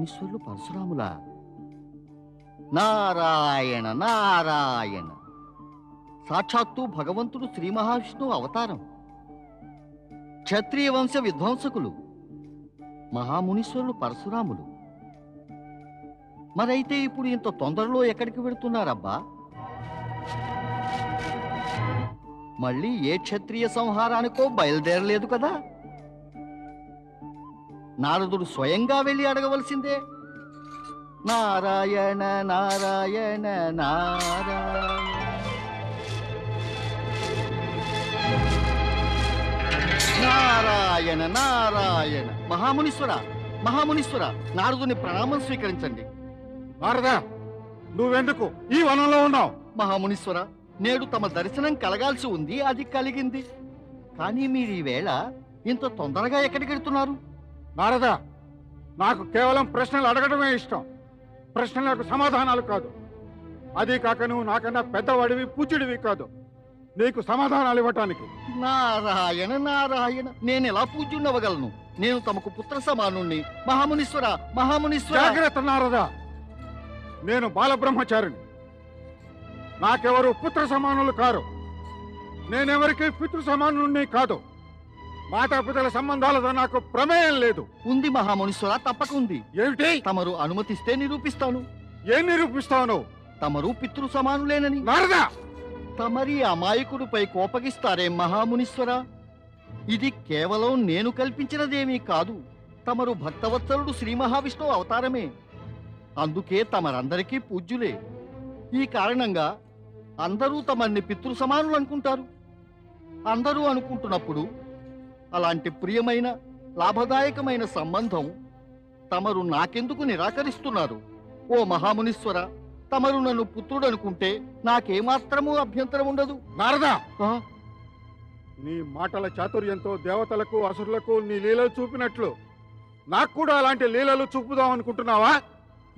మహామునీశ్వరులు పరశురాములా? నారాయణ నారాయణ, సాక్షాత్తు భగవంతుడు శ్రీ మహావిష్ణువు అవతారం. క్షత్రియ వంశ విధ్వంసకులు మహామునీశ్వరులు పరశురాములు. మరైతే ఇప్పుడు ఇంత తొందరలో ఎక్కడికి వెళుతున్నారబ్బా? మళ్ళీ ఏ క్షత్రియ సంహారానికో బయలుదేరలేదు కదా? నారదుడు స్వయంగా వెళ్ళి అడగవలసిందే. నారాయణ నారాయణ నారాయణ. నారాయణ నారాయణ. మహామునీశ్వర మహామునీశ్వర, నారదుని ప్రణామం స్వీకరించండి. నారదా, నువ్వెందుకు ఈ వనంలో ఉన్నావు? మహామునీశ్వర, నేడు తమ దర్శనం కలగాల్సి ఉంది, అది కలిగింది. కానీ మీరు ఈవేళ ఇంత తొందరగా ఎక్కడికి వెళ్తున్నారు? నారదా, నాకు కేవలం ప్రశ్నలు అడగడమే ఇష్టం, ప్రశ్నలకు సమాధానాలు కాదు. అది కాక నువ్వు నాకన్నా పెద్దవాడివి, పూజ్యుడివి కాదు నీకు సమాధానాలు ఇవ్వటానికి. నారాయణ నారాయణ, నేను ఎలా పూజ్యున్నవగలను? నేను తమకు పుత్ర సమానుణ్ణి. మహామునీశ్వర మహామునీశ్వర. జాగ్రత్త నారదా, నేను బాలబ్రహ్మచారిని, నాకెవరు పుత్ర సమానులు కారు. నేనెవరికి పితృ సమానుణ్ణి కాదు. మాతాపితల సంబంధాలతో నాకు ప్రమేయం లేదు. ఉంది మహామునీశ్వర, తప్పకుంది. ఏమిటి? తమరు అనుమతిస్తే నిరూపిస్తాను. ఏం నిరూపిస్తావు? తమరు పితృ సమానులేనని. నారదా, తమరి అమాయకుడిపై కోపగిస్తారే మహామునీశ్వర? ఇది కేవలం నేను కల్పించినదేమీ కాదు. తమరు భక్తవత్సలుడు శ్రీ మహావిష్ణువు అవతారమే. అందుకే తమరందరికీ పూజ్యులే. ఈ కారణంగా అందరూ తమన్ని పితృ సమానులు అనుకుంటారు. అందరూ అనుకుంటున్నప్పుడు అలాంటి ప్రియమైన లాభదాయకమైన సంబంధం తమరు నాకెందుకు నిరాకరిస్తున్నారు? ఓ మహామునీశ్వర, తమరు నన్ను పుత్రుడు అనుకుంటే నాకేమాత్రమూ అభ్యంతరం ఉండదు. నారదా, నీ మాటల చాతుర్యంతో దేవతలకు అసురులకు నీ లీలలు చూపినట్లు నాకు కూడా అలాంటి లీలలు చూపుదాం అనుకుంటున్నావా?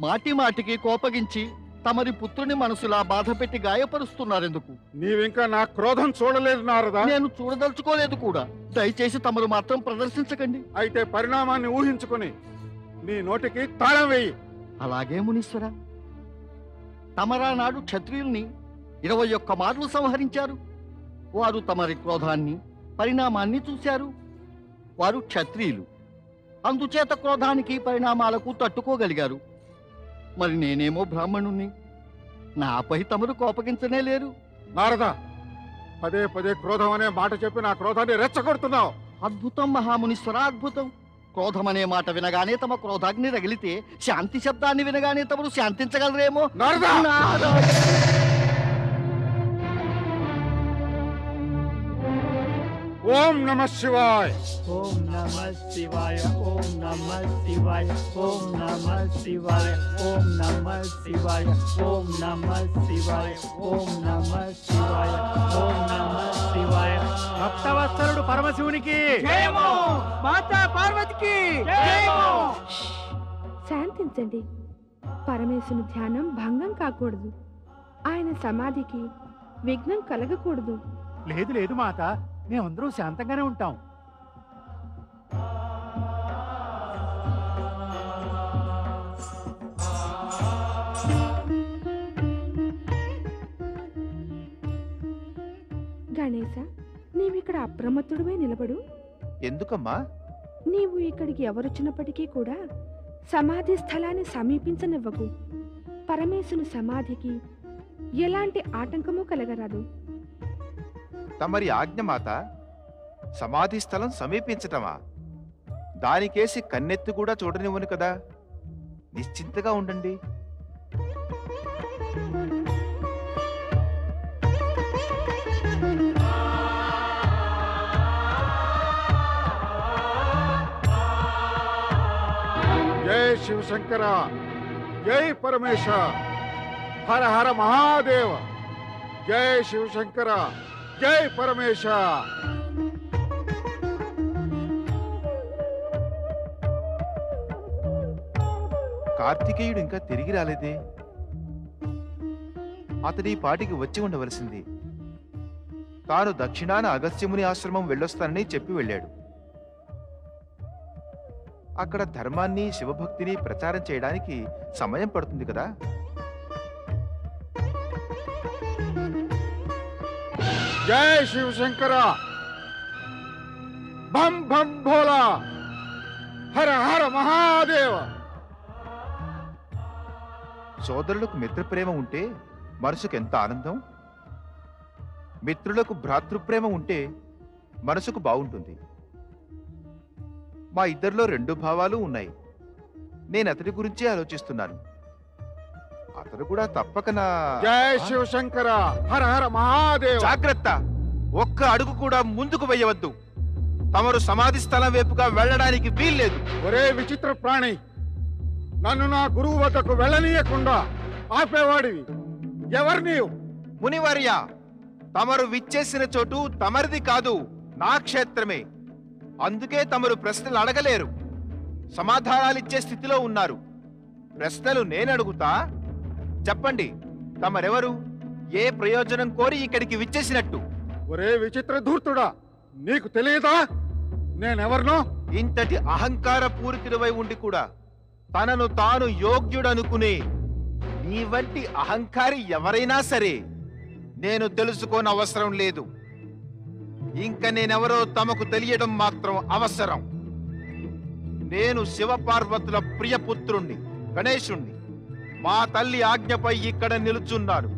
మాటి మాటికి కోపగించి తమరి పుత్రుని మనసులా బాధ పెట్టి గాయపరుస్తున్నారెందుకు? నీవింకా నా క్రోధం చూడలేదు నారదా. నేను చూడదలుచుకోలేదు కూడా. దయచేసి తమరు మాత్రం ప్రదర్శించకండి. అయితే పరిణామాన్ని ఊహించుకుని నీ నోటికి తాళం వేయి. అలాగే మునీశ్వర. తమరా నాడు క్షత్రియుల్ని 21 మార్లు సంహరించారు. వారు తమరి క్రోధాన్ని పరిణామాన్ని చూశారు. వారు క్షత్రియులు, అందుచేత క్రోధానికి పరిణామాలకు తట్టుకోగలిగారు. మరి నేనేమో బ్రాహ్మణుణ్ణి, నాపై తమరు కోపగించనే లేరు. నారదా, పదే పదే క్రోధం అనే మాట చెప్పి నా క్రోధాన్ని రెచ్చగొడుతున్నావు. అద్భుతం మహామునీశ్వర, అద్భుతం. క్రోధమనే మాట వినగానే తమ క్రోధాగ్ని రగిలితే శాంతి శబ్దాన్ని వినగానే తమరు శాంతించగలరేమో. నారదా! ఓం నమః శివాయ. ఓం నమః శివాయ. ఓం నమః శివాయ. ఓం నమః శివాయ. ఓం నమః శివాయ. ఓం నమః శివాయ. ఓం నమః శివాయ. ఓం నమః శివాయ. భక్తవత్సలుడు పరమశివునికి జయము, మాతా పార్వతికి జయము. శాంతించండి. పరమేశ్వరుని ధ్యానం భంగం కాకూడదు. ఆయన సమాధికి విఘ్నం కలగకూడదు. లేదు లేదు మాత, మేమందరూ శాంతంగానే ఉంటాం. గణేశ, నీవిక్కడ అప్రమత్తుడివై నిలబడు. ఎందుకమ్మా? నీవు ఇక్కడికి ఎవరొచ్చినప్పటికీ కూడా సమాధి స్థలాన్ని సమీపించనివ్వకు. పరమేశుని సమాధికి ఎలాంటి ఆటంకము కలగరాదు. తమరి ఆజ్ఞమాత. సమాధి స్థలం సమీపించటమా? దానికేసి కన్నెత్తి కూడా చూడనివ్వను కదా. నిశ్చింతగా ఉండండి. జై శివశంకర, జై పరమేశ, హర హర మహాదేవ. జై శివశంకర, జై పరమేశ. కార్తికేయుడు ఇంకా తిరిగి రాలేదే. అతడి పాటికి వచ్చి ఉండవలసింది. తాను దక్షిణాన అగస్త్యముని ఆశ్రమం వెళ్ళొస్తానని చెప్పి వెళ్ళాడు. అక్కడ ధర్మాన్ని శివభక్తిని ప్రచారం చేయడానికి సమయం పడుతుంది కదా. జై శివశంకర, భం భం భోలా, హర హర మహాదేవ. సోదరులకు మిత్రప్రేమ ఉంటే మనసుకు ఎంత ఆనందం. మిత్రులకు భ్రాతృప్రేమ ఉంటే మనసుకు బాగుంటుంది. మా ఇద్దరిలో 2 భావాలు ఉన్నాయి. నేను అతడి గురించే ఆలోచిస్తున్నాను. అతడు కూడా తప్పక నా... జై శివశంకర, హర హర మహాదేవ. జాగ్రత్త, ఒక్క అడుగు కూడా ముందుకు వెయ్యవద్దు. తమరు సమాధి స్థలం వైపుగా వెళ్ళడానికి వీల్లేదు. ఒరే విచిత్ర ప్రాణి, నన్ను నా గురువు వద్దకు వెళ్ళనీయకుండా ఆపేవాడివి ఎవరు నీవు? మునివర్య, తమరు విచ్చేసిన చోటు తమరిది కాదు, నా క్షేత్రమే. అందుకే తమరు ప్రశ్నలు అడగలేరు, సమాధానాలిచ్చే స్థితిలో ఉన్నారు. ప్రశ్నలు నేను అడుగుతా. చెప్పండి, తమరెవరు? ఏ ప్రయోజనం కోరి ఇక్కడికి విచ్చేసినట్టు? ఒరే విచిత్ర ధూర్తుడా, నీకు తెలియదా నేనెవరినో? ఇంతటి అహంకార పూరితుడివై ఉండి కూడా తనను తాను యోగ్యుడనుకునే నీ వంటి అహంకారి ఎవరైనా సరే నేను తెలుసుకోనవసరం లేదు. ఇంక నేనెవరో తమకు తెలియడం మాత్రం అవసరం. నేను శివపార్వతుల ప్రియపుత్రుణ్ణి, గణేశుణ్ణి. మా తల్లి ఆజ్ఞపై ఇక్కడ నిలుచున్నాను,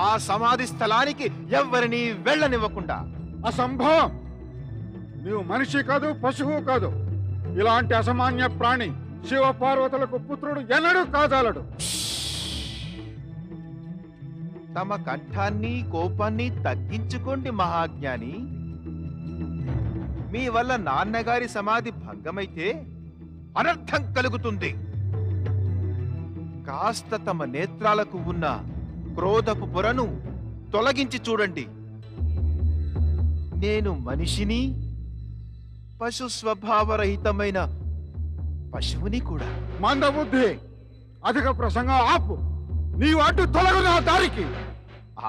ఆ సమాధి స్థలానికి ఎవ్వరినీ వెళ్ళనివ్వకుండా. అసంభవం! నీవు మనిషి కాదు, పశువు కాదు. ఇలాంటి అసామాన్య ప్రాణి శివపార్వతులకు పుత్రుడు ఎన్నడూ కాజాలడు. తమ కంఠాన్ని కోపాన్ని తగ్గించుకోండి మహాజ్ఞాని. మీ వల్ల నాన్నగారి సమాధి భంగమైతే అనర్థం కలుగుతుంది. కాస్త తమ నేత్రాలకు ఉన్న క్రోధపు పొరను తొలగించి చూడండి. నేను మనిషిని, పశు స్వభావరహితమైన పశువుని కూడా. మందబుద్ధి, అధిక ప్రసంగం ఆపు. నీవు అడ్డు తొలగు నా దారికి.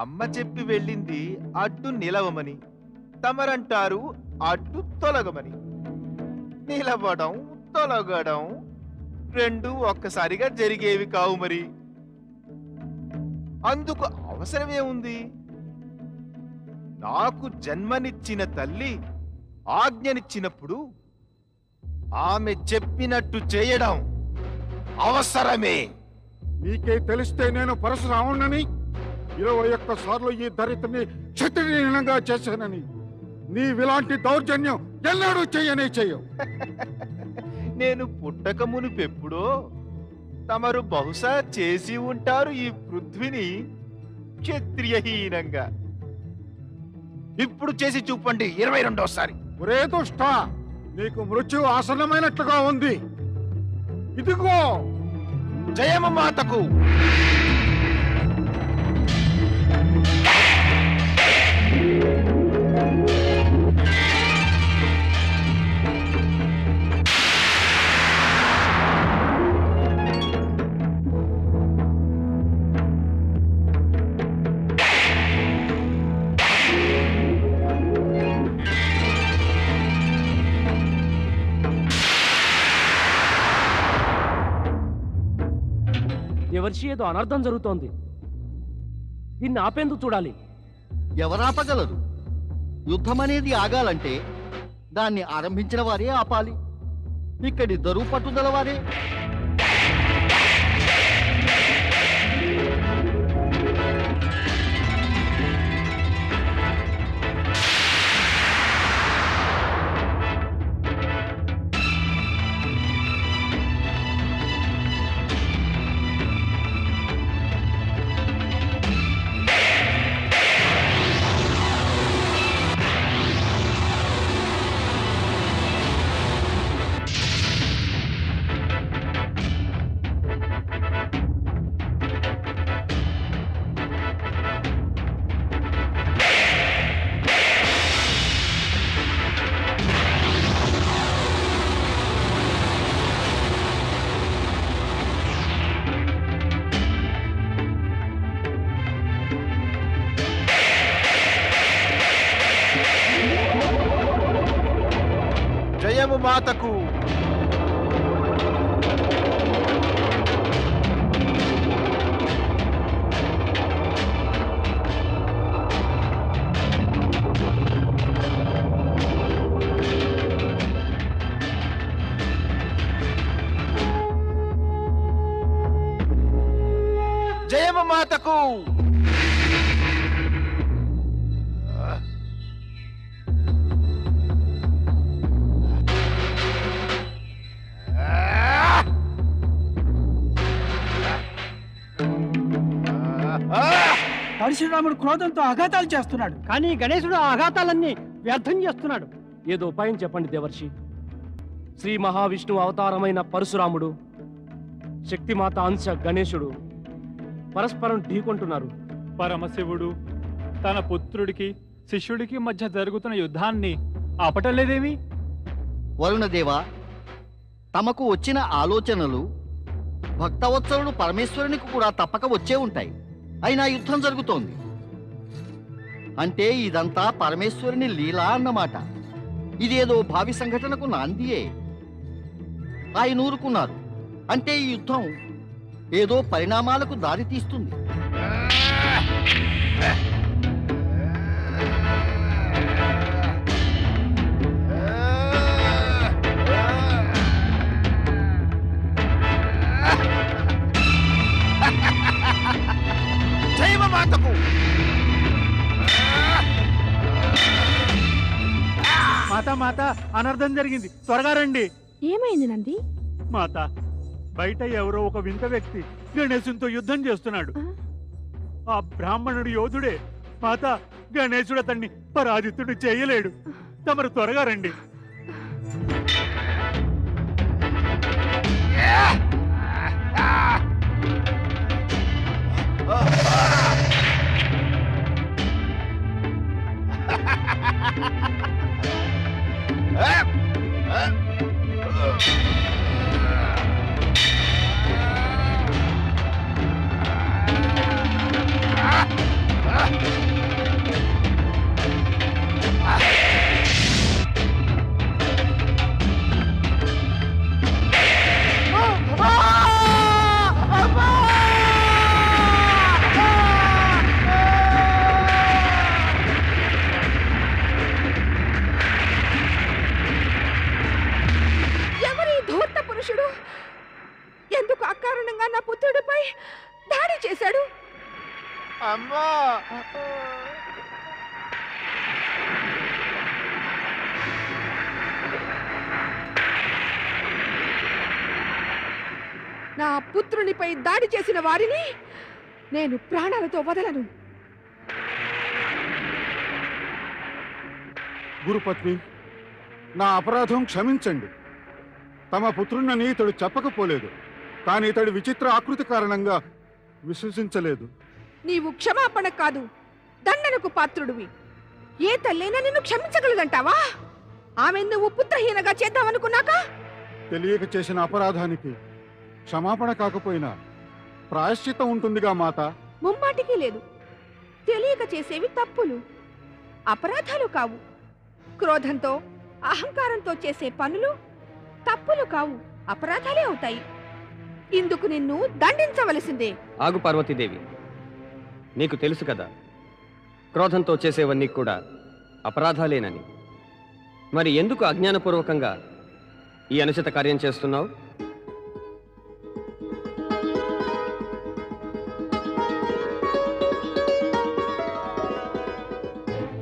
అమ్మ చెప్పి వెళ్ళింది అడ్డు నిలవమని, తమరంటారు అడ్డు తొలగమని. నిలవడం తొలగడం రెండు ఒక్కసారిగా జరిగేవి కావు మరి. అందుకు అవసరమే ఉంది. నాకు జన్మనిచ్చిన తల్లి ఆజ్ఞనిచ్చినప్పుడు ఆమె చెప్పినట్టు చేయడం అవసరమే. నీకే తెలిస్తే నేను పరశురాముణ్ణని 21 సార్లు ఈ దరిద్రని క్షత్రియహీనంగా చేశానని. నీవిలాంటి దౌర్జన్యం ఎన్నడూ చెయ్యనే చెయ్యవు. నేను పుట్టక మునుపెప్పుడో తమరు బహుశా చేసి ఉంటారు ఈ పృథ్విని క్షత్రియహీనంగా. ఇప్పుడు చేసి చూపండి 22సారి. ఒరే దుష్ట, నీకు మృత్యు ఆసన్నమైనట్లుగా ఉంది. ఇదిగో జయమ మాతకు. దేవర్షి, ఏదో అనర్థం జరుగుతోంది. దీన్ని ఆపేందుకు చూడాలి. ఎవరాపగలరు? యుద్ధం అనేది ఆగాలంటే దాన్ని ఆరంభించిన వారే ఆపాలి. ఇక్కడిద్దరూ పట్టుదల వారే. జయము మాతకు. మాతకు పరశురాముడు క్రోధంతో ఆఘాతాలు చేస్తున్నాడు, కానీ గణేశుడు ఆ ఆఘాతాలన్నీ వ్యర్థం చేస్తున్నాడు. ఏదో ఉపాయం చెప్పండి దేవర్షి. శ్రీ మహావిష్ణువు అవతారమైన పరశురాముడు, శక్తిమాత అంశ గణేశుడు పరస్పరం ఢీకొంటున్నారు. పరమశివుడు తన పుత్రుడికి శిష్యుడికి మధ్య జరుగుతున్న యుద్ధాన్ని ఆపటలేదేమి? వరుణదేవ, తమకు వచ్చిన ఆలోచనలు భక్తవత్సలుడు పరమేశ్వరునికి కూడా తప్పక వచ్చే ఉంటాయి. అయినా యుద్ధం జరుగుతోంది అంటే ఇదంతా పరమేశ్వరుని లీలా అన్నమాట. ఇదేదో భావి సంఘటనకు నాందియే. ఆయన ఊరుకున్నారు అంటే ఈ యుద్ధం ఏదో పరిణామాలకు దారి తీస్తుంది. మాతకు మాత మాత అనర్థం జరిగింది, త్వరగా రండి. ఏమైంది నంది? మాత, బయట ఎవరో ఒక వింత వ్యక్తి గణేశునితో యుద్ధం చేస్తున్నాడు. ఆ బ్రాహ్మణుడు యోధుడే. మాత, గణేశుడు అతన్ని పరాజితుడు చేయలేడు. తమరు త్వరగా రండి. ఎందుకు అకారణంగా నా పుత్రుడిపై దాడి చేశాడు? అమ్మా, నా పుత్రునిపై దాడి చేసిన వారిని నేను ప్రాణాలతో వదలను. గురుపత్ని, నా అపరాధం క్షమించండి. తమ పుత్రుణ్ణని ఇతడు చెప్పకపోలేదు, కానీ ఇతడి విచిత్ర ఆకృతి కారణంగా విశ్వసించలేదు. నీవు క్షమాపణ కాదు, దండనకు పాత్రుడివి. ఏ తల్లైనా నిన్ను క్షమించగలదంటావా? ఆమె నువ్వు పుత్రహీనగా చేద్దామనుకున్నాక? తెలియక చేసిన అపరాధానికి క్షమాపణ కాకపోయినా ప్రాయశ్చిత్తం ఉంటుందిగా మాత. ముమ్మాటికి లేదు. తెలియక చేసేవి తప్పులు, అపరాధాలు కావు. క్రోధంతో అహంకారంతో చేసే పనులు తప్పులు కావు, అపరాధాలే అవుతాయి. ఇందుకు నిన్ను దండించవలసిందే. ఆగు పార్వతీదేవి, నీకు తెలుసు కదా క్రోధంతో చేసేవన్నీ కూడా అపరాధాలేనని. మరి ఎందుకు అజ్ఞానపూర్వకంగా ఈ అనుచిత కార్యం చేస్తున్నావు?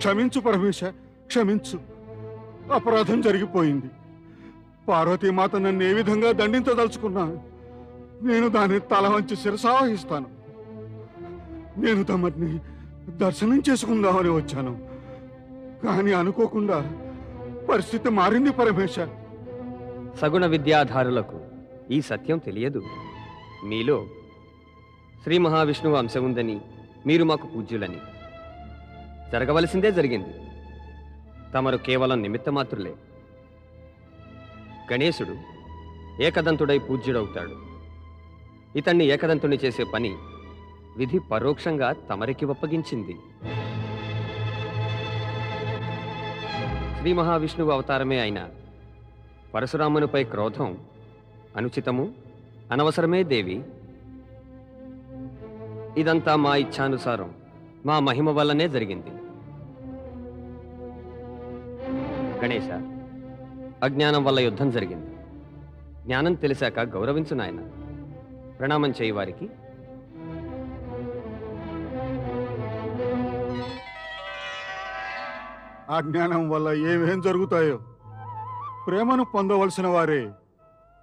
క్షమించు పరమేశ, క్షమించు. అపరాధం జరిగిపోయింది. పార్వతీమాత నన్ను ఏ విధంగా దండించదలుచుకున్నాను, నేను దాన్ని తల వంచి శిరసావహిస్తాను. నేను తమని దర్శనం చేసుకుందామని వచ్చాను, కానీ అనుకోకుండా పరిస్థితి మారింది పరమేశ. సగుణ విద్యాధారులకు ఈ సత్యం తెలియదు. మీలో శ్రీ మహావిష్ణువు అంశం ఉందని, మీరు మాకు పూజ్యులని. జరగవలసిందే జరిగింది. తమరు కేవలం నిమిత్తమాత్రులే. గణేశుడు ఏకదంతుడై పూజ్యుడవుతాడు. ఇతన్ని ఏకదంతుని చేసే పని విధి పరోక్షంగా తమరికి ఒప్పగించింది. శ్రీ మహావిష్ణువు అవతారమే అయిన పరశురామునిపై క్రోధం అనుచితము, అనవసరమే దేవి. ఇదంతా మా ఇచ్ఛానుసారం, మా మహిమ వల్లనే జరిగింది. గణేశ, అజ్ఞానం వల్ల యుద్ధం జరిగింది. జ్ఞానం తెలిసాక గౌరవించు నాయన. ప్రణామం చేయి వారికి. అజ్ఞానం వల్ల ఏమేం జరుగుతాయో. ప్రేమను పొందవలసిన వారే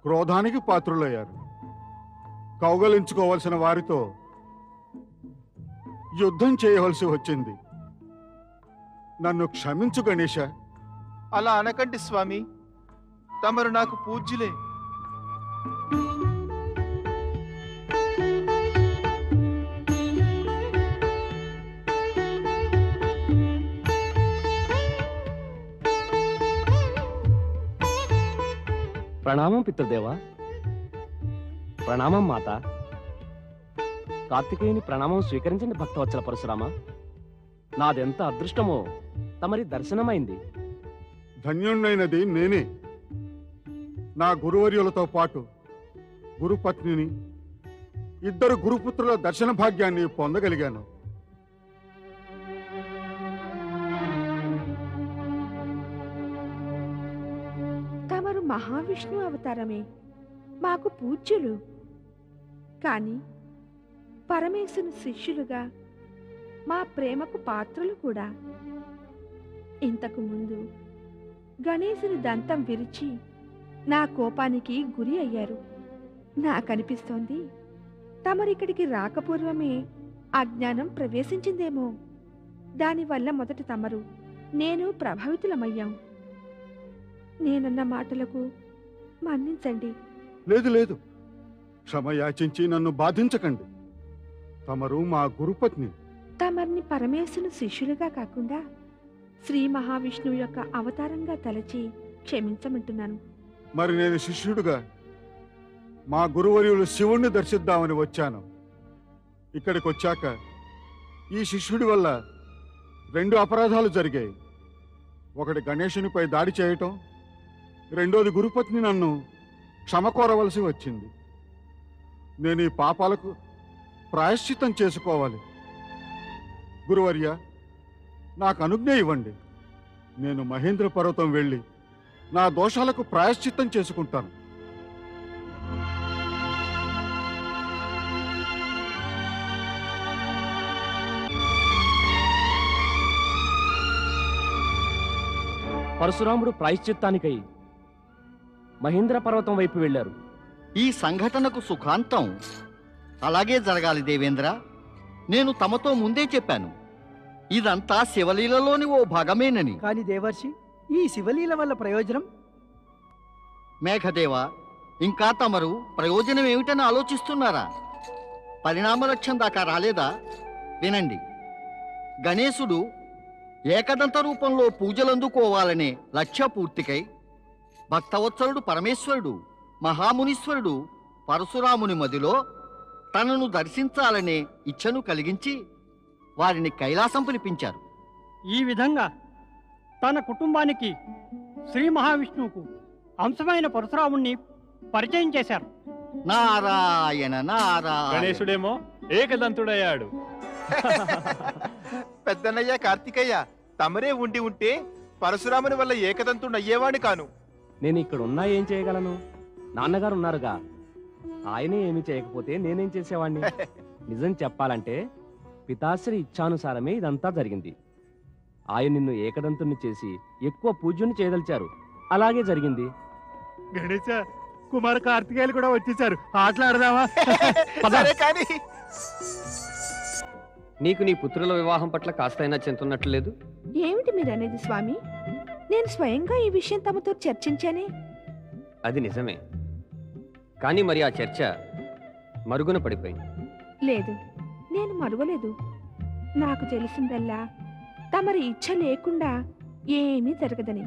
క్రోధానికి పాత్రులయ్యారు. కౌగలించుకోవలసిన వారితో యుద్ధం చేయవలసి వచ్చింది. నన్ను క్షమించు గణేశ. అలా అనకండి స్వామి, తమరు నాకు పూజ్యులే. ప్రణామం పితృదేవా. ప్రణామం మాత. కార్తికేయుని ప్రణామం స్వీకరించండి భక్తవత్సల పరశురామ. నాదెంత అదృష్టమో తమరి దర్శనమైంది. ధన్యుణ్ణైనది నేనే. నా గురువర్యులతో పాటు గురుపత్నిని, 2 గురుపుత్రుల దర్శన భాగ్యాన్ని పొందగలిగాను. తమరు మహావిష్ణు అవతారమే మాకు పూజ్యులు. కానీ పరమేశుని శిష్యులుగా మా ప్రేమకు పాత్రులు కూడా. ఇంతకు ముందు గణేశుని దంతం విరిచి నా కోపానికి గురి అయ్యారు. నాకనిపిస్తోంది తమరిక్కడికి రాకపూర్వమే అజ్ఞానం ప్రవేశించిందేమో. దానివల్ల మొదట తమరు, నేను ప్రభావితులమయ్యాం. నేనన్న మాటలకు మన్నించండి. లేదు లేదు, క్షమయాచించి నన్ను బాధించకండి. తమరు మా గురుపత్ని. తమర్ని పరమేశుని శిష్యులుగా కాకుండా శ్రీ మహావిష్ణువు యొక్క అవతారంగా తలచి క్షమించమంటున్నాను. మరి నేను శిష్యుడుగా మా గురువర్యులు శివుణ్ణి దర్శిద్దామని వచ్చాను. ఇక్కడికి వచ్చాక ఈ శిష్యుడి వల్ల 2 అపరాధాలు జరిగాయి. ఒకటి గణేశునిపై దాడి చేయటం, రెండోది గురుపత్ని నన్ను క్షమ కోరవలసి వచ్చింది. నేను ఈ పాపాలకు ప్రాయశ్చిత్తం చేసుకోవాలి. గురువర్య, నాకు అనుజ్ఞ ఇవ్వండి. నేను మహేంద్ర పర్వతం వెళ్ళి నా దోషాలకు ప్రాయశ్చిత్తం చేసుకుంటాను. పరశురాముడు ప్రాయశ్చిత్తానికై మహేంద్ర పర్వతం వైపు వెళ్ళారు. ఈ సంఘటనకు సుఖాంతం అలాగే జరగాలి దేవేంద్ర. నేను తమతో ముందే చెప్పాను, ఇదంతా శివలీలలోని ఓ భాగమేనని. కానీ దేవర్షి, ఈ శివలీల వల్ల ప్రయోజనం? మేఘదేవ, ఇంకా తమరు ప్రయోజనం ఏమిటని ఆలోచిస్తున్నారా? పరిణామలక్ష్యం దాకా రాలేదా? వినండి. గణేశుడు ఏకదంత రూపంలో పూజలందుకోవాలనే లక్ష్య పూర్తికై భక్తవత్సలుడు పరమేశ్వరుడు మహామునీశ్వరుడు పరశురాముని మదిలో తనను దర్శించాలనే ఇచ్ఛను కలిగించి వారిని కైలాసం పిలిపించారు. ఈ విధంగా తన కుటుంబానికి శ్రీ మహావిష్ణువుకు అంశమైన పరశురాముణ్ణి పరిచయం చేశారు. నారాయణ నారాయణ. గణేశుడేమో ఏకదంతుడయ్యాడు. పెద్దన్నయ్య కార్తికేయ, తమరే ఉంటే పరశురాముని వల్ల ఏకదంతుడు అయ్యేవాడి కాను. నేను ఇక్కడ ఉన్నా ఏం చేయగలను? నాన్నగారు ఉన్నారుగా, ఆయనే ఏమీ చేయకపోతే నేనేం చేసేవాణ్ణి? నిజం చెప్పాలంటే పితాశ్రీ ఇచ్ఛానుసారమే ఇదంతా జరిగింది. ఆయన నిన్ను ఏకదంతుణ్ణి చేసి ఎక్కువ పూజ్యుని చేయదలిచారు. అలాగే జరిగింది. గణేశ, కుమార కార్తికేయులు కూడా వచ్చేసారు. ఆటలాడదామా? సరే కానీ నీకు నీ పుత్రుల వివాహం పట్ల కాస్తైనా చెంతున్నట్లు లేదు? ఏమిటి మీరనేది స్వామి? నేను స్వయంగా ఈ విషయం తమతో చర్చించానే. అది నిజమే, కానీ మరి ఆ చర్చ మరుగున పడిపోయింది. లేదు, నేను మరువలేదు. నాకు తెలిసిందల్లా తమరి ఇచ్ఛ లేకుండా ఏమీ జరగదని.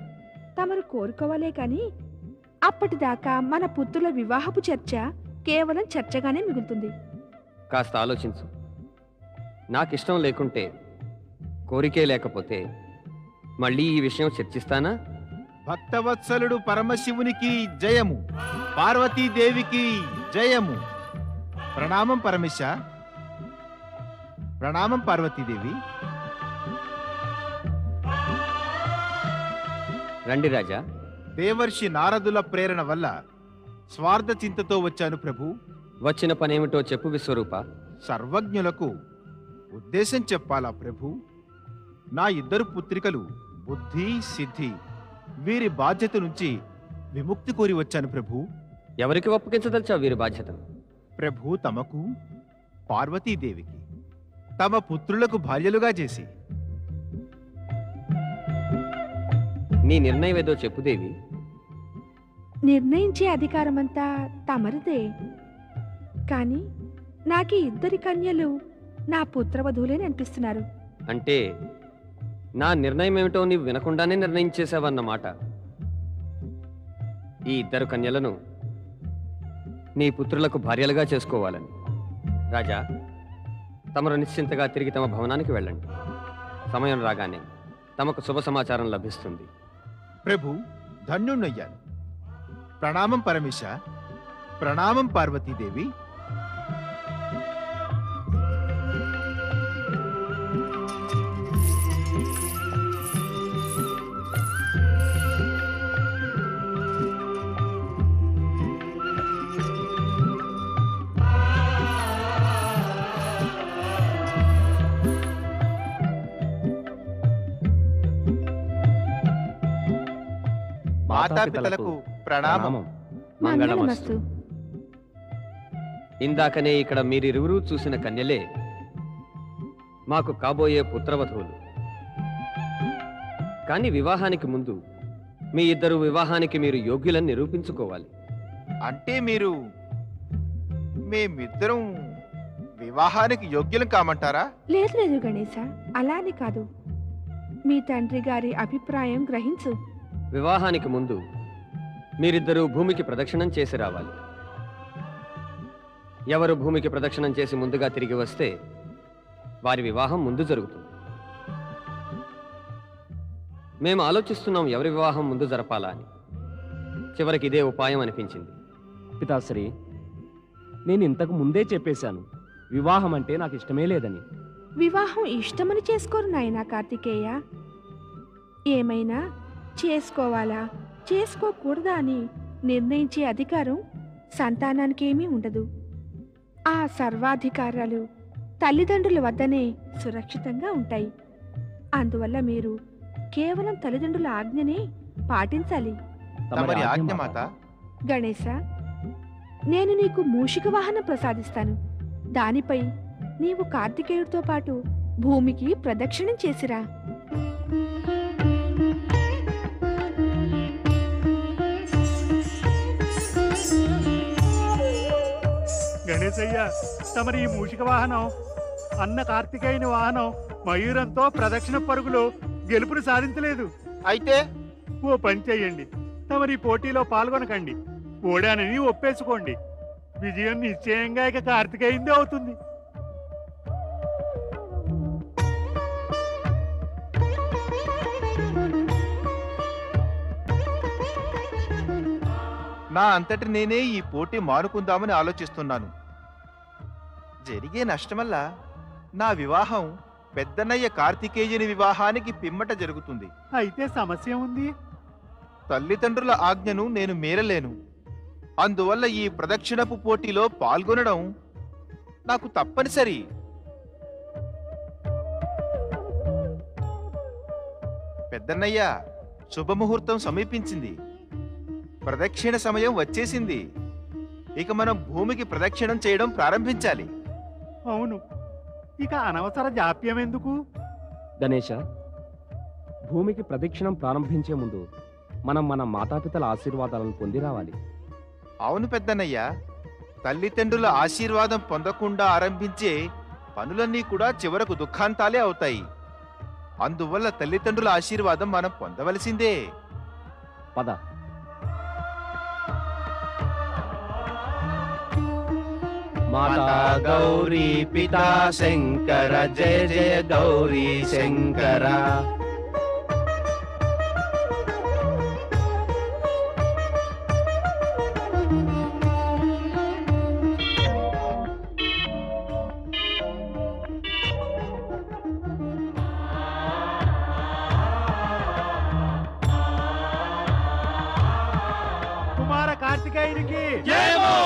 తమరు కోరుకోవాలే కాని అప్పటిదాకా మన పుత్రుల వివాహపు చర్చ కేవలం చర్చగానే మిగులుతుంది. కాస్త ఆలోచించు. నాకిష్టం లేకుంటే, కోరికే లేకపోతే మళ్ళీ ఈ విషయం చర్చిస్తానా? భక్తవత్సలుడు పరమశివునికి జయము, పార్వతీదేవికి జయము. ప్రణామం పరమేశ. ప్రణామం పార్వతీదేవి. రండి రాజా. దేవర్షి నారదుల ప్రేరణ వల్ల స్వార్థ చింతతో వచ్చాను ప్రభు. వచ్చిన పనేమిటో చెప్పు విశ్వరూప. సర్వజ్ఞులకు ఉద్దేశం చెప్పాలా ప్రభు? నా 2 పుత్రికలు బుద్ధి సిద్ధి వీరి బాధ్యత నుంచి విముక్తి కోరి వచ్చాను ప్రభు. ఎవరికి ఒప్పగించదలిచావు వీరి బాధ్యతను? ప్రభు తమకు పార్వతీదేవికి తమ పుత్రులకు భార్యలుగా చేసి. నీ నిర్ణయం ఏదో చెప్పుదేవి. నిర్ణయించే అధికారమంతా తమరిదే. కానీ నాకీ ఇద్దరి కన్యలు నా పుత్రవధువులేని అనిపిస్తున్నారు. అంటే నా నిర్ణయం ఏమిటో నీవు వినకుండానే నిర్ణయించేశావన్నమాట. ఈ ఇద్దరు కన్యలను నీ పుత్రులకు భార్యలుగా చేసుకోవాలని. రాజా, తమరు నిశ్చింతగా తిరిగి తమ భవనానికి వెళ్ళండి. సమయం రాగానే తమకు శుభ సమాచారం లభిస్తుంది. ప్రభు, ధన్యుణ్ణయ్యాను. ప్రణామం పరమేశ. ప్రణామం పార్వతీదేవి. మాతాపితలకు ప్రణామం. మంగళమస్తు. ఇందాకనే ఇక్కడ మీరిరువురూ చూసిన కన్యలే మాకు కాబోయే పుత్రవధువులు. కానీ వివాహానికి ముందు మీ ఇద్దరు వివాహానికి మీరు యోగ్యులని నిరూపించుకోవాలి. అంటే మీరు మేమిద్దరం వివాహానికి యోగ్యులం కామంటారా? లేదు లేదు గణేశ, అలా అని కాదు. మీ తండ్రి గారి అభిప్రాయం గ్రహించు. వివాహానికి ముందు మీరిద్దరూ భూమికి ప్రదక్షిణం చేసి రావాలి. ఎవరు భూమికి ప్రదక్షిణం చేసి ముందుగా తిరిగి వస్తే వారి వివాహం ముందు జరుగుతుంది. మేము ఆలోచిస్తున్నాం ఎవరి వివాహం ముందు జరపాలా అని. చివరికి ఇదే ఉపాయం అనిపించింది. పితాశ్రీ, నేను ఇంతకు ముందే చెప్పేశాను, వివాహం అంటే నాకు ఇష్టమే లేదని. వివాహం ఇష్టమని చేసుకోరు నాయనా కార్తికేయ. ఏమైనా చేసుకోవాలా చేసుకోకూడదా అని నిర్ణయించే అధికారం సంతానానికి ఏమీ ఉండదు. ఆ సర్వాధికారాలు తల్లిదండ్రుల వద్దనే సురక్షితంగా ఉంటాయి. అందువల్ల మీరు కేవలం తల్లిదండ్రుల ఆజ్ఞనే పాటించాలి. తమరి ఆజ్ఞ మాత. గణేశ, నేను నీకు మూషిక వాహనం ప్రసాదిస్తాను. దానిపై నీవు కార్తికేయుడితో పాటు భూమికి ప్రదక్షిణం చేసిరా. గణేశయ్య, తమరి ఈ మూషిక వాహనం అన్న కార్తికేయుని వాహనం మయూరంతో ప్రదక్షిణ పరుగులో గెలుపుని సాధించలేదు. అయితే ఓ పని చెయ్యండి, తమరి పోటీలో పాల్గొనకండి. ఓడానని ఒప్పేసుకోండి. విజయం నిశ్చయంగా ఇక కార్తికేయుందే అవుతుంది. నా అంతటి నేనే ఈ పోటీ మానుకుందామని ఆలోచిస్తున్నాను. జరిగే నష్టమల్ల నా వివాహం పెద్దన్నయ్య కార్తికేయుని వివాహానికి పిమ్మట జరుగుతుంది. అయితే సమస్య ఉంది. తల్లిదండ్రుల ఆజ్ఞను నేను మీరలేను. అందువల్ల ఈ ప్రదక్షిణపు పోటీలో పాల్గొనడం నాకు తప్పనిసరి. పెద్దన్నయ్య, శుభముహూర్తం సమీపించింది. ప్రదక్షిణ సమయం వచ్చేసింది. ఇక మనం భూమికి ప్రదక్షిణం చేయడం ప్రారంభించాలి. అవును, ఇక అనవసర జాప్యం ఎందుకు? గణేశ, భూమికి ప్రదక్షిణం ప్రారంభించే ముందు మనం మన మాతాపితల ఆశీర్వాదాలను పొంది రావాలి. అవును పెద్దన్నయ్య, తల్లిదండ్రుల ఆశీర్వాదం పొందకుండా ఆరంభించే పనులన్నీ కూడా చివరకు దుఃఖాంతాలే అవుతాయి. అందువల్ల తల్లిదండ్రుల ఆశీర్వాదం మనం పొందవలసిందే. పద. माता गौरी पिता शंकर जय जय गौरी शंकर। కుమార కార్తికేయునికి జయమో!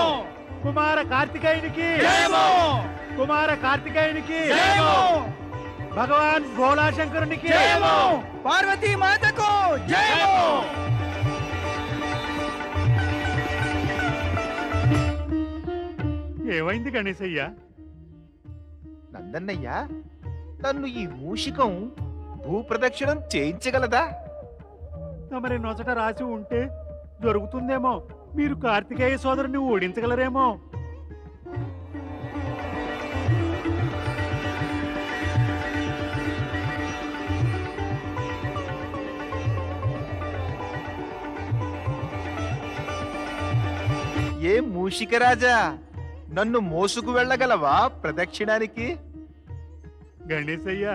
కుమార కార్తికేయునికి జయమో! కుమార కార్తికేయునికి జయమో! భగవాన్ భోళాశంకరునికి పార్వతీ మాతకు ఏమైంది గణేశయ్య? నందన్నయ్య, నన్ను ఈ మూషికం భూప్రదక్షిణం చేయించగలదా? తమరి నొసట రాసి ఉంటే దొరుకుతుందేమో. మీరు కార్తికేయ సోదరుని ఓడించగలరేమో. ఏ మూషికరాజా, నన్ను మోసుకు వెళ్ళగలవా ప్రదక్షిణానికి? గణేశయ్య,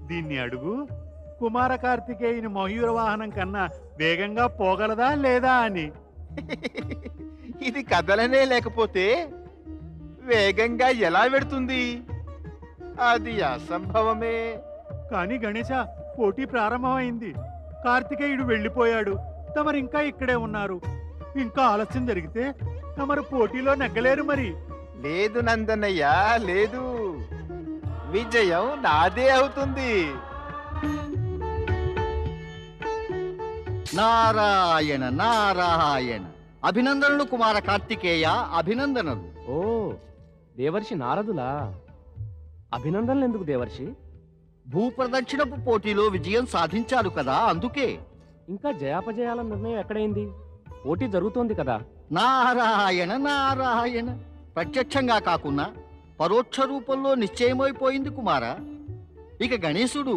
దీన్ని అడుగు. కుమార కార్తికేయుని మయూర వాహనం కన్నా వేగంగా పోగలదా లేదా అని. ఇది కదలనే లేకపోతే వేగంగా ఎలా వెడుతుంది? అది అసంభవమే. కానీ గణేశ, పోటీ ప్రారంభమైంది. కార్తికేయుడు వెళ్ళిపోయాడు. తమరు ఇంకా ఇక్కడే ఉన్నారు. ఇంకా ఆలస్యం జరిగితే తమరు పోటీలో నెగ్గలేరు మరి. లేదు నందన్నయ్య, లేదు. విజయం నాదే అవుతుంది. నారాయణ నారాయణ. అభినందనలు కుమార కార్తికేయ, అభినందనలు. ఓ, దేవర్షి నారదులా? అభినందనలు ఎందుకు దేవర్షి? భూప్రదక్షిణపు పోటీలో విజయం సాధించారు కదా, అందుకే. ఇంకా జయాపజయాల నిర్ణయం ఎక్కడైంది? పోటీ జరుగుతోంది కదా. నారాయణ నారాయణ. ప్రత్యక్షంగా కాకున్నా పరోక్ష రూపంలో నిశ్చయమైపోయింది కుమార. ఇక గణేశుడు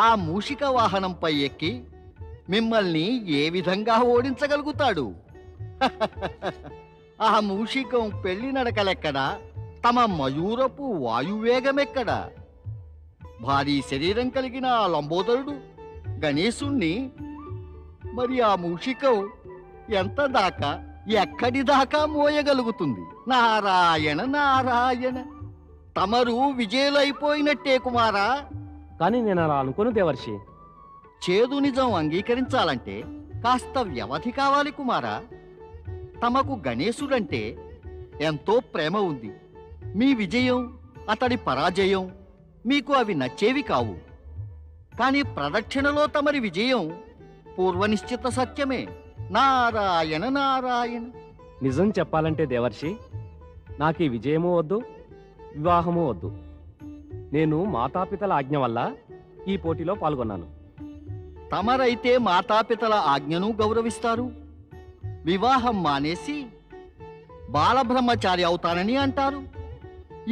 ఆ మూషిక వాహనంపై ఎక్కి మిమ్మల్ని ఏ విధంగా ఓడించగలుగుతాడు? ఆ మూషికం పెళ్లి నడకలెక్కడా, తమ మయూరపు వాయువేగమెక్కడా? భారీ శరీరం కలిగిన ఆ లంబోదరుడు గణేశుణ్ణి మరి ఆ మూషికం ఎంత దాకా, ఎక్కడి దాకా మోయగలుగుతుంది? నారాయణ నారాయణ. తమరు విజయులైపోయినట్టే కుమారా. కానీ నేను అలా అనుకోను దేవర్షి. చేదు నిజం అంగీకరించాలంటే కాస్త వ్యవధి కావాలి కుమారా. తమకు గణేశుడంటే ఎంతో ప్రేమ ఉంది. మీ విజయం, అతడి పరాజయం మీకు అవి నచ్చేవి కావు. కానీ ప్రదక్షిణలో తమరి విజయం పూర్వనిశ్చిత సత్యమే. నారాయణ నారాయణ. నిజం చెప్పాలంటే దేవర్షి, నాకు ఈ విజయమూ వద్దు, వివాహమూ వద్దు. నేను మాతాపితల ఆజ్ఞ వల్ల ఈ పోటీలో పాల్గొన్నాను. తమరైతే మాతాపితల ఆజ్ఞను గౌరవిస్తారు. వివాహం మానేసి బాలబ్రహ్మచారి అవుతానని అంటారు.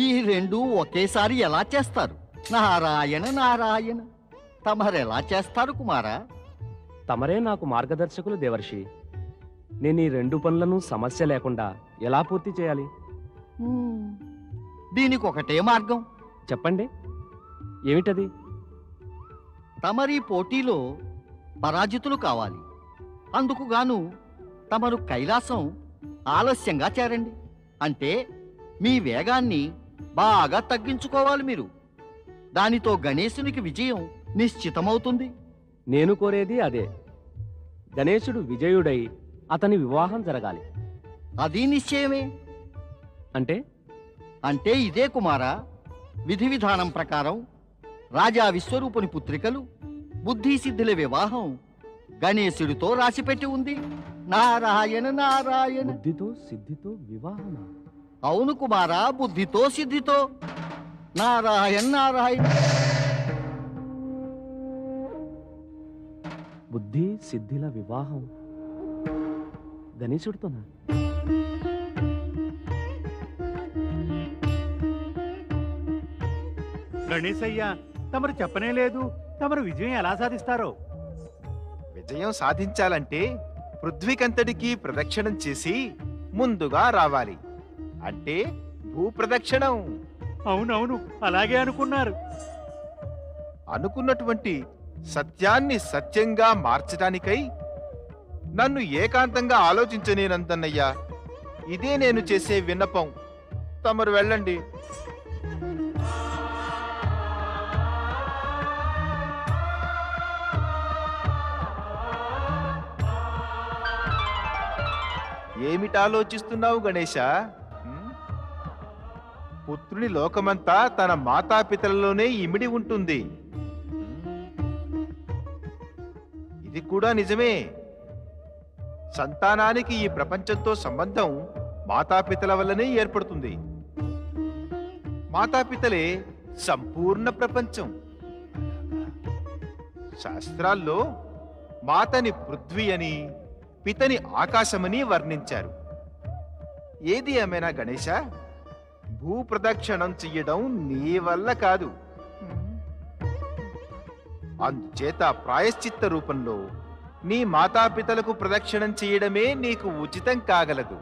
ఈ రెండు ఒకేసారి ఎలా చేస్తారు? నారాయణ నారాయణ. తమరెలా చేస్తారు కుమారా? తమరే నాకు మార్గదర్శకులు దేవర్షి. నేను ఈ రెండు పనులను సమస్య లేకుండా ఎలా పూర్తి చేయాలి? దీనికి ఒకటే మార్గం. చెప్పండి, ఏమిటది? తమరి పోటీలో పరాజితులు కావాలి. అందుకుగాను తమరు కైలాసం ఆలస్యంగా చేరండి. అంటే మీ వేగాన్ని బాగా తగ్గించుకోవాలి మీరు. దానితో గణేశునికి విజయం నిశ్చితమవుతుంది. నేను కోరేది అదే. గణేశుడు విజయుడై అతని వివాహం జరగాలి. అది నిశ్చయమే. అంటే అంటే ఇదే కుమారా. విధి విధానం ప్రకారం రాజా విశ్వరూపుని పుత్రికలు బుద్ధి సిద్ధుల వివాహం గణేశుడితో రాసిపెట్టి ఉంది. నారాయణ నారాయణ. బుద్ధితో సిద్ధితో వివాహమా? అవును కుమారా, బుద్ధితో సిద్ధితో. నారాయణ నారాయణ. బుద్ధి సిద్ధిల వివాహం గణేశుడితోనా? గణేశయ్య, తమరు చెప్పనే లేదు. తమరు విజయం ఎలా సాధిస్తారో? విజయం సాధించాలంటే పృథ్వీకంతటికీ ప్రదక్షిణం చేసి ముందుగా రావాలి. అంటే భూప్రదక్షిణం. అవునవును, అలాగే అనుకున్నారు. అనుకున్నటువంటి సత్యాన్ని సత్యంగా మార్చడానికై నన్ను ఏకాంతంగా ఆలోచించనేనంతన్నయ్యా. ఇదే నేను చేసే విన్నపం. తమరు వెళ్ళండి. ఏమిటి ఆలోచిస్తున్నావు గణేశ? పుత్రుని లోకమంతా తన మాతాపితలలోనే ఇమిడి ఉంటుంది. ఇది కూడా నిజమే. సంతానానికి ఈ ప్రపంచంతో సంబంధం మాతాపితల వల్లనే ఏర్పడుతుంది. మాతాపితలే సంపూర్ణ ప్రపంచం. శాస్త్రాల్లో మాతని పృథ్వీ అని, పితని ఆకాశమని వర్ణించారు. ఏది ఏమైనా గణేశ, భూప్రదక్షిణం చెయ్యడం నీ వల్ల కాదు. అందుచేత ప్రాయశ్చిత్త రూపంలో నీ మాతాపితలకు ప్రదక్షిణం చేయడమే నీకు ఉచితం కాగలదు.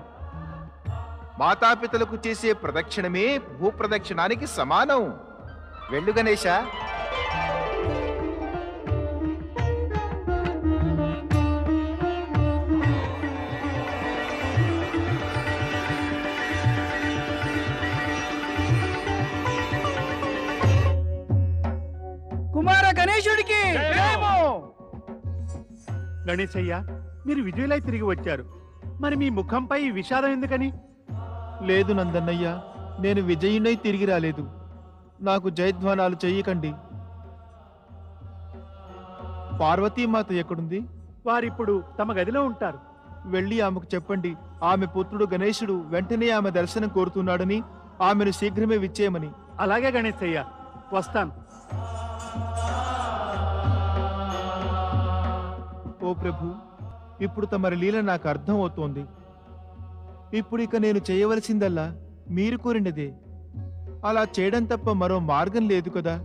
మాతాపితలకు చేసే ప్రదక్షిణమే భూప్రదక్షిణానికి సమానం. వెళ్ళు గణేశ. కుమార గణేశుడికి గణేశయ్య, మీరు విజయులై తిరిగి వచ్చారు. మరి మీ ముఖంపై ఈ విషాదం ఎందుకని? లేదు నందన్నయ్య, నేను విజయునై తిరిగి రాలేదు. నాకు జయధ్వానాలు చెయ్యకండి. పార్వతీమాత ఎక్కడుంది? వారిప్పుడు తమ గదిలో ఉంటారు. వెళ్ళి ఆమెకు చెప్పండి, ఆమె పుత్రుడు గణేశుడు వెంటనే ఆమె దర్శనం కోరుతున్నాడని, ఆమెను శీఘ్రమే విచ్చేయమని. అలాగే గణేశయ్య, వస్తాను. ఓ ప్రభు, ఇప్పుడు తమరి లీల నాకు అర్థం అవుతోంది. ఇప్పుడు ఇక నేను చేయవలసిందల్లా మీరు కోరినదే. అలా చేయడం తప్ప మరో మార్గం లేదు కదా.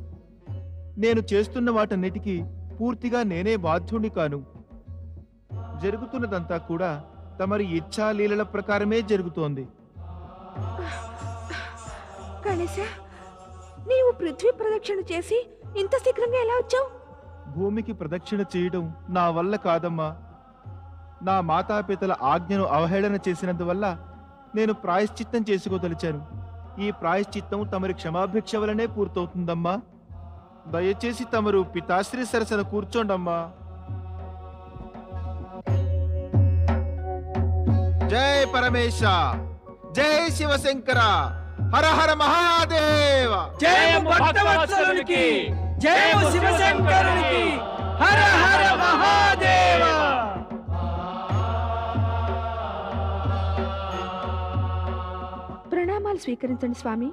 నేను చేస్తున్న వాటన్నిటికీ పూర్తిగా నేనే బాధ్యుని కాను. జరుగుతున్నదంతా కూడా తమరి ఇచ్ఛా లీలల ప్రకారమే జరుగుతోంది. గణేశ, నీవు పృథ్వీ ప్రదక్షిణ చేసి ఇంత శీఘ్రంగా ఎలా వచ్చావు? భూమికి ప్రదక్షిణ చేయడం నా వల్ల కాదమ్మా. నా మాతాపితల ఆజ్ఞను అవహేళన చేసినందువల్ల నేను ప్రాయశ్చిత్తం చేసుకోదలిచాను. ఈ ప్రాయశ్చిత్తం తమరి క్షమాభిక్ష వలనే పూర్తవుతుందమ్మా. దయచేసి తమరు పితాశ్రీ సరసన కూర్చోండమ్మా. జై పరమేశ, జై శివశంకర, హర హర మహాదేవ. జయము భక్తవత్సలునికి, జయము శివశంకరునికి, హర హర మహాదేవ. ప్రణామాలు స్వీకరించండి స్వామి.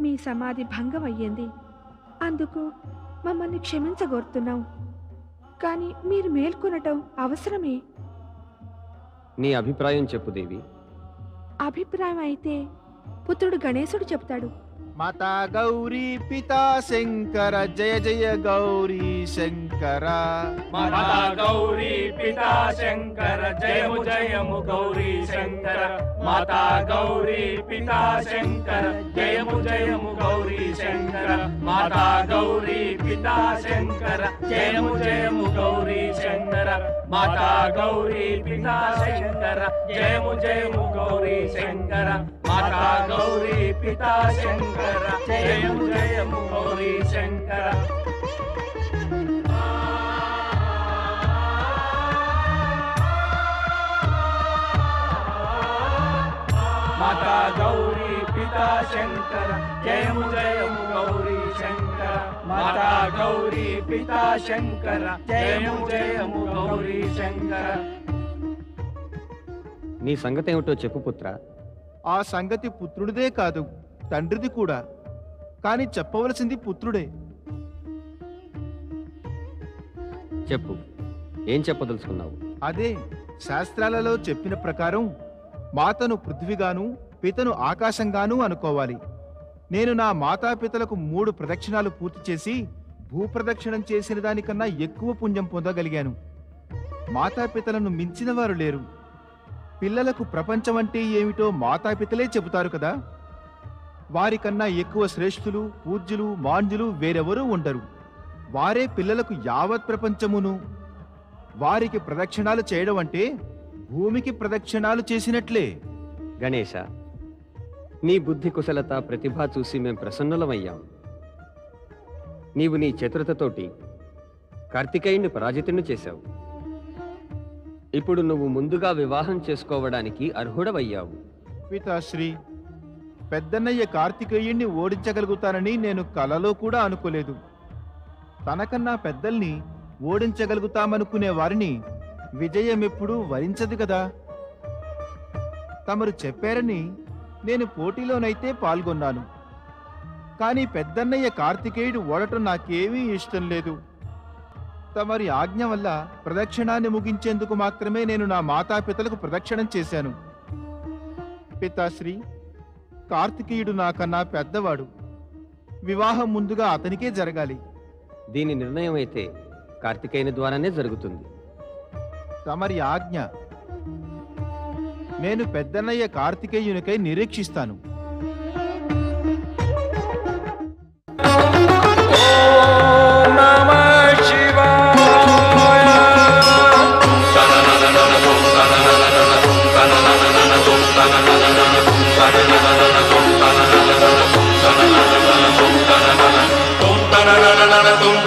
మీ సమాధి భంగం అయ్యింది. అందుకు మమ్మల్ని క్షమించగోరుతున్నాం. కానీ మీరు మేల్కొనటం అవసరమే. నీ అభిప్రాయం చెప్పు దేవి. అభిప్రాయం అయితే పుత్రుడు గణేశుడు చెప్తాడు. మాతా గౌరీ పితా శంకర, జయ జయ గౌరీ శంకర. మాతా గౌరీ పితా శంకర, జయము జయము గౌరీ శంకర. మాతా గౌరీ పితా శంకర, జయము జయము గౌరీ శంకర. మాతా గౌరీ పితా శంకర, జయము జయము గౌరీ శంకర. మాతా గౌరీ పితా శంకర, జయము జయము గౌరీ శంకర. మాతా గౌరీ పితా శంకర, జయము జయము గౌరీ శంకర. మాతా గౌరీ పితా శంకర, జయము జయము గౌరీ శంకర. మాతా గౌరీ పితా శంకర, జయము జయము గౌరీ శంకర. నీ సంగతి ఏమిటో చెప్పు పుత్ర. ఆ సంగతి పుత్రుడిదే కాదు, తండ్రిది కూడా. కాని చెప్పవలసింది పుత్రుడే. చెప్పు, ఏం చెప్పదలుచుకున్నావు? అదే శాస్త్రాలలో చెప్పిన ప్రకారం మాతను పృథ్వీగాను, పితను ఆకాశంగాను అనుకోవాలి. నేను నా మాతాపితలకు 3 ప్రదక్షిణాలు పూర్తి చేసి భూప్రదక్షిణం చేసిన దానికన్నా ఎక్కువ పుణ్యం పొందగలిగాను. మాతాపితలను మించిన వారు లేరు. పిల్లలకు ప్రపంచం అంటే ఏమిటో మాతాపితలే చెబుతారు కదా. వారికన్నా ఎక్కువ శ్రేష్ఠులు, పూజ్యులు, మాంజులు వేరెవరూ ఉండరు. వారే పిల్లలకు యావత్ ప్రపంచమును. వారికి ప్రదక్షిణాలు చేయడం అంటే భూమికి ప్రదక్షిణాలు చేసినట్లే. గణేశ, నీ బుద్ధి కుశలత, ప్రతిభ చూసి మేం ప్రసన్నులమయ్యాం. నీవు నీ చతురతతోటి కార్తికేయుని పరాజితుణ్ణి చేశావు. ఇప్పుడు నువ్వు ముందుగా వివాహం చేసుకోవడానికి అర్హుడవయ్యావు. పితాశ్రీ, పెద్దన్నయ్య కార్తికేయుణ్ణి ఓడించగలుగుతానని నేను కలలో కూడా అనుకోలేదు. తనకన్నా పెద్దల్ని ఓడించగలుగుతామనుకునే వారిని విజయం ఎప్పుడూ వరించదు కదా. తమరు చెప్పారని నేను పోటీలోనైతే పాల్గొన్నాను. కానీ పెద్దన్నయ్య కార్తికేయుడు ఓడటం నాకేమీ ఇష్టం లేదు. తమరి ఆజ్ఞ వల్ల ప్రదక్షిణాన్ని ముగించేందుకు మాత్రమే నేను నా మాతాపితలకు ప్రదక్షిణం చేశాను. పితాశ్రీ, కార్తికేయుడు నాకన్నా పెద్దవాడు. వివాహం ముందుగా అతనికే జరగాలి. దీని నిర్ణయం అయితే కార్తికేయుని ద్వారానే జరుగుతుంది. తమరి ఆజ్ఞ. నేను పెద్దన్నయ్య కార్తికేయునికై నిరీక్షిస్తాను. tum